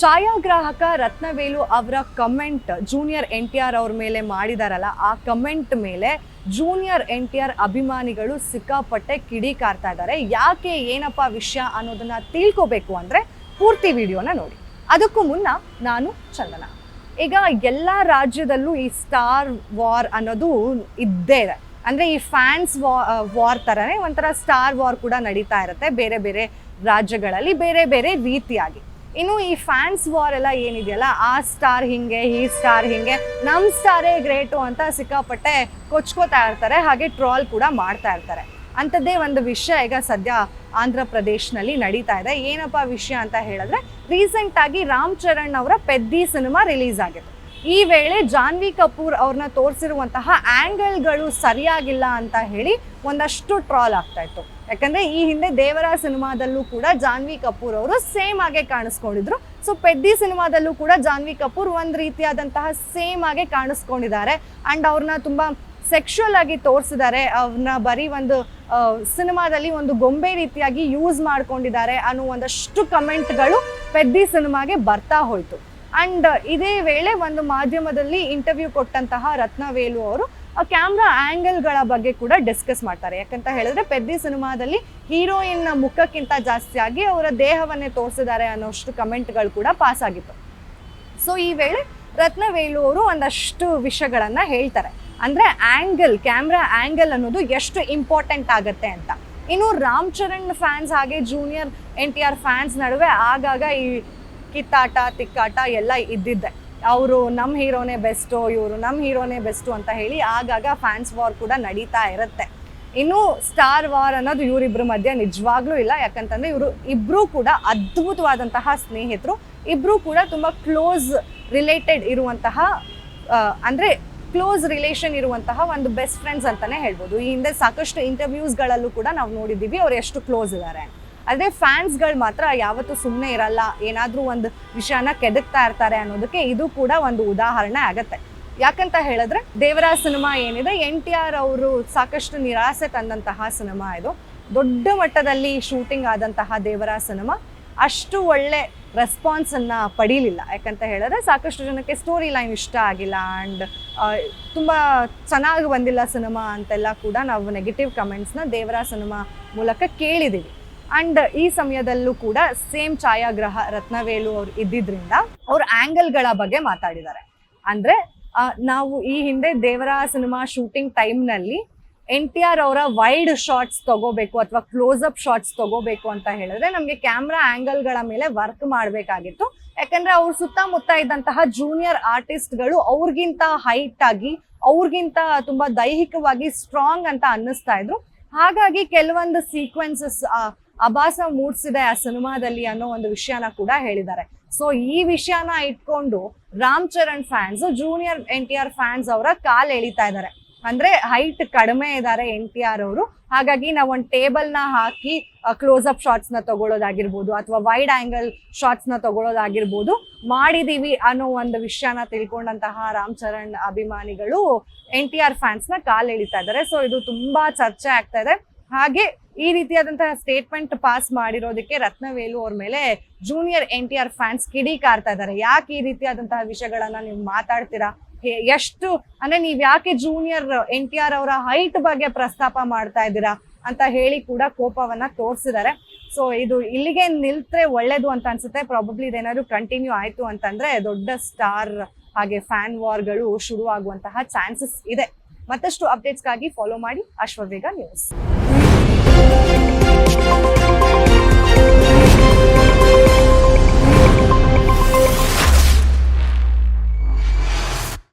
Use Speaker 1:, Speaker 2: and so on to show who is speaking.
Speaker 1: ಛಾಯಾಗ್ರಾಹಕ ರತ್ನವೇಲು ಅವರ comment junior NTR ಅವ್ರ ಮೇಲೆ ಮಾಡಿದಾರಲ್ಲ, ಆ ಕಮೆಂಟ್ ಮೇಲೆ ಜೂನಿಯರ್ NTR ಅಭಿಮಾನಿಗಳು ಸಿಕ್ಕಾಪಟ್ಟೆ ಕಿಡಿಕಾರ್ತಾ ಇದ್ದಾರೆ. ಯಾಕೆ, ಏನಪ್ಪ ವಿಷಯ ಅನ್ನೋದನ್ನ ತಿಳ್ಕೋಬೇಕು ಅಂದ್ರೆ ಪೂರ್ತಿ ವಿಡಿಯೋನ ನೋಡಿ. ಅದಕ್ಕೂ ಮುನ್ನ ನಾನು ಚಂದನ. ಈಗ ಎಲ್ಲ ರಾಜ್ಯದಲ್ಲೂ ಈ ಸ್ಟಾರ್ ವಾರ್ ಅನ್ನೋದು ಇದ್ದೇ ಇದೆ. ಅಂದ್ರೆ ಈ ಫ್ಯಾನ್ಸ್ ವಾರ್ ತರನೇ ಒಂಥರ ಸ್ಟಾರ್ ವಾರ್ ಕೂಡ ನಡೀತಾ ಇರುತ್ತೆ ಬೇರೆ ಬೇರೆ ರಾಜ್ಯಗಳಲ್ಲಿ ಬೇರೆ ಬೇರೆ ರೀತಿಯಾಗಿ. ಇನ್ನು ಈ ಫ್ಯಾನ್ಸ್ ವಾರ್ ಎಲ್ಲ ಏನಿದೆಯಲ್ಲ, ಆ ಸ್ಟಾರ್ ಹಿಂಗೆ, ಈ ಸ್ಟಾರ್ ಹಿಂಗೆ, ನಮ್ಮ ಸ್ಟಾರೇ ಗ್ರೇಟು ಅಂತ ಸಿಕ್ಕಾಪಟ್ಟೆ ಕೊಚ್ಕೋತಾ ಇರ್ತಾರೆ, ಹಾಗೆ ಟ್ರಾಲ್ ಕೂಡ ಮಾಡ್ತಾ ಇರ್ತಾರೆ. ಅಂಥದ್ದೇ ಒಂದು ವಿಷಯ ಈಗ ಸದ್ಯ ಆಂಧ್ರ ಪ್ರದೇಶನಲ್ಲಿ ನಡೀತಾ ಇದೆ. ಏನಪ್ಪ ವಿಷಯ ಅಂತ ಹೇಳಿದ್ರೆ, ರೀಸೆಂಟ್ ಆಗಿ ರಾಮ್ ಚರಣ್ ಅವರ ಪೆದ್ದಿ ಸಿನಿಮಾ ರಿಲೀಸ್ ಆಗಿದೆ. ಈ ವೇಳೆ ಜಾನ್ವಿ ಕಪೂರ್ ಅವ್ರನ್ನ ತೋರಿಸಿರುವಂತಹ ಆ್ಯಂಗಲ್ಗಳು ಸರಿಯಾಗಿಲ್ಲ ಅಂತ ಹೇಳಿ ಒಂದಷ್ಟು ಟ್ರಾಲ್ ಆಗ್ತಾ ಇತ್ತು. ಯಾಕಂದ್ರೆ ಈ ಹಿಂದೆ ದೇವರ ಸಿನಿಮಾದಲ್ಲೂ ಕೂಡ ಜಾನ್ವಿ ಕಪೂರ್ ಅವರು ಸೇಮ್ ಆಗೇ ಕಾಣಿಸ್ಕೊಂಡಿದ್ರು. ಸೊ ಪೆದ್ದಿ ಸಿನಿಮಾದಲ್ಲೂ ಕೂಡ ಜಾನ್ವಿ ಕಪೂರ್ ಒಂದು ರೀತಿಯಾದಂತಹ ಸೇಮ್ ಆಗೇ ಕಾಣಿಸ್ಕೊಂಡಿದ್ದಾರೆ. ಅಂಡ್ ಅವ್ರನ್ನ ತುಂಬಾ ಸೆಕ್ಷುವಲ್ ಆಗಿ ತೋರಿಸಿದ್ದಾರೆ. ಅವ್ರನ್ನ ಬರೀ ಒಂದು ಸಿನಿಮಾದಲ್ಲಿ ಒಂದು ಗೊಂಬೆ ರೀತಿಯಾಗಿ ಯೂಸ್ ಮಾಡ್ಕೊಂಡಿದ್ದಾರೆ ಅನ್ನೋ ಒಂದಷ್ಟು ಕಮೆಂಟ್ಗಳು ಪೆದ್ದಿ ಸಿನಿಮಾಗೆ ಬರ್ತಾ ಹೋಯ್ತು. ಅಂಡ್ ಇದೇ ವೇಳೆ ಒಂದು ಮಾಧ್ಯಮದಲ್ಲಿ ಇಂಟರ್ವ್ಯೂ ಕೊಟ್ಟಂತಹ ರತ್ನವೇಲು ಅವರು ಕ್ಯಾಮ್ರಾ ಆ್ಯಂಗಲ್ಗಳ ಬಗ್ಗೆ ಕೂಡ ಡಿಸ್ಕಸ್ ಮಾಡ್ತಾರೆ. ಯಾಕಂತ ಹೇಳಿದ್ರೆ ಪೆದ್ದಿ ಸಿನಿಮಾದಲ್ಲಿ ಹೀರೋಯಿನ್ ಮುಖಕ್ಕಿಂತ ಜಾಸ್ತಿಯಾಗಿ ಅವರ ದೇಹವನ್ನೇ ತೋರಿಸಿದ್ದಾರೆ ಅನ್ನೋಷ್ಟು ಕಮೆಂಟ್ಗಳು ಕೂಡ ಪಾಸ್ ಆಗಿತ್ತು. ಸೊ ಈ ವೇಳೆ ರತ್ನವೇಲು ಅವರು ಒಂದಷ್ಟು ವಿಷಯಗಳನ್ನ ಹೇಳ್ತಾರೆ. ಅಂದ್ರೆ ಆ್ಯಂಗಲ್, ಕ್ಯಾಮ್ರಾ ಆ್ಯಂಗಲ್ ಅನ್ನೋದು ಎಷ್ಟು ಇಂಪಾರ್ಟೆಂಟ್ ಆಗುತ್ತೆ ಅಂತ. ಇನ್ನು ರಾಮ್ ಚರಣ್ ಫ್ಯಾನ್ಸ್ ಹಾಗೆ ಜೂನಿಯರ್ NTR ಫ್ಯಾನ್ಸ್ ನಡುವೆ ಆಗಾಗ ಈ ಕಿತ್ತಾಟ ತಿಕ್ಕಾಟ ಎಲ್ಲ ಇದ್ದಿದ್ದೆ. ಅವರು ನಮ್ಮ ಹೀರೋನೇ ಬೆಸ್ಟು, ಇವರು ನಮ್ಮ ಹೀರೋನೇ ಬೆಸ್ಟು ಅಂತ ಹೇಳಿ ಆಗಾಗ ಫ್ಯಾನ್ಸ್ ವಾರ್ ಕೂಡ ನಡೀತಾ ಇರುತ್ತೆ. ಇನ್ನು ಸ್ಟಾರ್ ವಾರ್ ಅನ್ನೋದು ಇವರಿಬ್ಬರ ಮಧ್ಯೆ ನಿಜವಾಗ್ಲೂ ಇಲ್ಲ. ಯಾಕಂತಂದ್ರೆ ಇವರು ಇಬ್ಬರೂ ಕೂಡ ಅದ್ಭುತವಾದಂತಹ ಸ್ನೇಹಿತರು, ಇಬ್ಬರೂ ಕೂಡ ತುಂಬ ಕ್ಲೋಸ್ ರಿಲೇಟೆಡ್ ಇರುವಂತಹ ಅಂದರೆ ಕ್ಲೋಸ್ ರಿಲೇಷನ್ ಇರುವಂತಹ ಒಂದು ಬೆಸ್ಟ್ ಫ್ರೆಂಡ್ಸ್ ಅಂತಾನೆ ಹೇಳ್ಬೋದು. ಈ ಹಿಂದೆ ಸಾಕಷ್ಟು ಇಂಟರ್ವ್ಯೂಸ್ಗಳಲ್ಲೂ ಕೂಡ ನಾವು ನೋಡಿದ್ದೀವಿ ಅವ್ರು ಎಷ್ಟು ಕ್ಲೋಸ್ ಇದ್ದಾರೆ. ಅದೇ ಫ್ಯಾನ್ಸ್ಗಳು ಮಾತ್ರ ಯಾವತ್ತೂ ಸುಮ್ಮನೆ ಇರಲ್ಲ, ಏನಾದರೂ ಒಂದು ವಿಷಯನ ಕೆದಕ್ತಾ ಇರ್ತಾರೆ ಅನ್ನೋದಕ್ಕೆ ಇದು ಕೂಡ ಒಂದು ಉದಾಹರಣೆ ಆಗತ್ತೆ. ಯಾಕಂತ ಹೇಳಿದ್ರೆ ದೇವರ ಸಿನಿಮಾ ಏನಿದೆ, NTR ಅವರು ಸಾಕಷ್ಟು ನಿರಾಸೆ ತಂದಂತಹ ಸಿನಿಮಾ ಇದು. ದೊಡ್ಡ ಮಟ್ಟದಲ್ಲಿ ಶೂಟಿಂಗ್ ಆದಂತಹ ದೇವರ ಸಿನಿಮಾ ಅಷ್ಟು ಒಳ್ಳೆ ರೆಸ್ಪಾನ್ಸನ್ನು ಪಡೀಲಿಲ್ಲ. ಯಾಕಂತ ಹೇಳಿದ್ರೆ ಸಾಕಷ್ಟು ಜನಕ್ಕೆ ಸ್ಟೋರಿ ಲೈನ್ ಇಷ್ಟ ಆಗಿಲ್ಲ ಆ್ಯಂಡ್ ತುಂಬ ಚೆನ್ನಾಗಿ ಬಂದಿಲ್ಲ ಸಿನಿಮಾ ಅಂತೆಲ್ಲ ಕೂಡ ನಾವು ನೆಗೆಟಿವ್ ಕಮೆಂಟ್ಸ್ನ ದೇವರ ಸಿನಿಮಾ ಮೂಲಕ ಕೇಳಿದ್ದೀವಿ. ಅಂಡ್ ಈ ಸಮಯದಲ್ಲೂ ಕೂಡ ಸೇಮ್ ಛಾಯಾಗ್ರಹ ರತ್ನವೇಲು ಅವ್ರು ಇದ್ದಿದ್ರಿಂದ ಅವ್ರ ಆ್ಯಂಗಲ್ಗಳ ಬಗ್ಗೆ ಮಾತಾಡಿದ್ದಾರೆ. ಅಂದ್ರೆ ನಾವು ಈ ಹಿಂದೆ ದೇವರ ಸಿನಿಮಾ ಶೂಟಿಂಗ್ ಟೈಮ್ನಲ್ಲಿ NTR ಅವರ ವೈಡ್ ಶಾರ್ಟ್ಸ್ ತಗೋಬೇಕು ಅಥವಾ ಕ್ಲೋಸ್ ಅಪ್ ಶಾರ್ಟ್ಸ್ ತಗೋಬೇಕು ಅಂತ ಹೇಳಿದ್ರೆ ನಮಗೆ ಕ್ಯಾಮ್ರಾ ಆ್ಯಂಗಲ್ಗಳ ಮೇಲೆ ವರ್ಕ್ ಮಾಡಬೇಕಾಗಿತ್ತು. ಯಾಕಂದ್ರೆ ಅವ್ರ ಸುತ್ತಮುತ್ತ ಇದ್ದಂತಹ ಜೂನಿಯರ್ ಆರ್ಟಿಸ್ಟ್ಗಳು ಅವ್ರಿಗಿಂತ ಹೈಟ್ ಆಗಿ, ಅವ್ರಿಗಿಂತ ತುಂಬಾ ದೈಹಿಕವಾಗಿ ಸ್ಟ್ರಾಂಗ್ ಅಂತ ಅನ್ನಿಸ್ತಾ ಇದ್ರು. ಹಾಗಾಗಿ ಕೆಲವೊಂದು ಸೀಕ್ವೆನ್ಸಸ್ ಆಭಾಸ ಮೂಡಿಸಿದೆ ಆ ಸಿನಿಮಾದಲ್ಲಿ ಅನ್ನೋ ಒಂದು ವಿಷಯನ ಕೂಡ ಹೇಳಿದ್ದಾರೆ. ಸೊ ಈ ವಿಷಯನ ಇಟ್ಕೊಂಡು Ram Charan fans junior NTR fans ಅವರ ಕಾಲ್ ಎಳಿತಾ ಇದ್ದಾರೆ. ಅಂದ್ರೆ ಹೈಟ್ ಕಡಿಮೆ ಇದ್ದಾರೆ NTR ಅವರು, ಹಾಗಾಗಿ ನಾವು ಒಂದು ಟೇಬಲ್ನ ಹಾಕಿ ಕ್ಲೋಸ್ ಅಪ್ ಶಾರ್ಟ್ಸ್ ನ ತಗೊಳ್ಳೋದಾಗಿರ್ಬೋದು ಅಥವಾ ವೈಡ್ ಆಂಗಲ್ ಶಾರ್ಟ್ಸ್ ನ ತಗೊಳ್ಳೋದಾಗಿರ್ಬೋದು ಮಾಡಿದೀವಿ ಅನ್ನೋ ಒಂದು ವಿಷಯನ ತಿಳ್ಕೊಂಡಂತಹ ರಾಮ್ ಚರಣ್ ಅಭಿಮಾನಿಗಳು NTR ಫ್ಯಾನ್ಸ್ ನ ಕಾಲ್ ಎಳಿತಾ ಇದ್ದಾರೆ. ಸೊ ಇದು ತುಂಬಾ ಚರ್ಚೆ ಆಗ್ತಾ ಇದೆ. ಹಾಗೆ ಈ ರೀತಿಯಾದಂತಹ ಸ್ಟೇಟ್ಮೆಂಟ್ ಪಾಸ್ ಮಾಡಿರೋದಕ್ಕೆ ರತ್ನವೇಲು ಅವ್ರ ಮೇಲೆ ಜೂನಿಯರ್ NTR ಫ್ಯಾನ್ಸ್ ಕಿಡಿಕಾರ್ತಾ ಇದ್ದಾರೆ. ಯಾಕೆ ಈ ರೀತಿಯಾದಂತಹ ವಿಷಯಗಳನ್ನ ನೀವು ಮಾತಾಡ್ತೀರಾ, ಎಷ್ಟು ಅಂದ್ರೆ ನೀವ್ ಯಾಕೆ ಜೂನಿಯರ್ NTR ಅವರ ಹೈಟ್ ಬಗ್ಗೆ ಪ್ರಸ್ತಾಪ ಮಾಡ್ತಾ ಇದ್ದೀರಾ ಅಂತ ಹೇಳಿ ಕೂಡ ಕೋಪವನ್ನ ತೋರಿಸಿದ್ದಾರೆ. ಸೊ ಇದು ಇಲ್ಲಿಗೆ ನಿಲ್ತ್ರೆ ಒಳ್ಳೇದು ಅಂತ ಅನ್ಸುತ್ತೆ. ಪ್ರಾಬಬ್ಲಿ ಇದೇನಾದ್ರು ಕಂಟಿನ್ಯೂ ಆಯ್ತು ಅಂತಂದ್ರೆ ದೊಡ್ಡ ಸ್ಟಾರ್ ಹಾಗೆ ಫ್ಯಾನ್ ವಾರ್ಗಳು ಶುರು ಆಗುವಂತಹ ಚಾನ್ಸಸ್ ಇದೆ. ಮತ್ತಷ್ಟು ಅಪ್ಡೇಟ್ಸ್ಗಾಗಿ ಫಾಲೋ ಮಾಡಿ ಅಶ್ವವೇಗ ನ್ಯೂಸ್.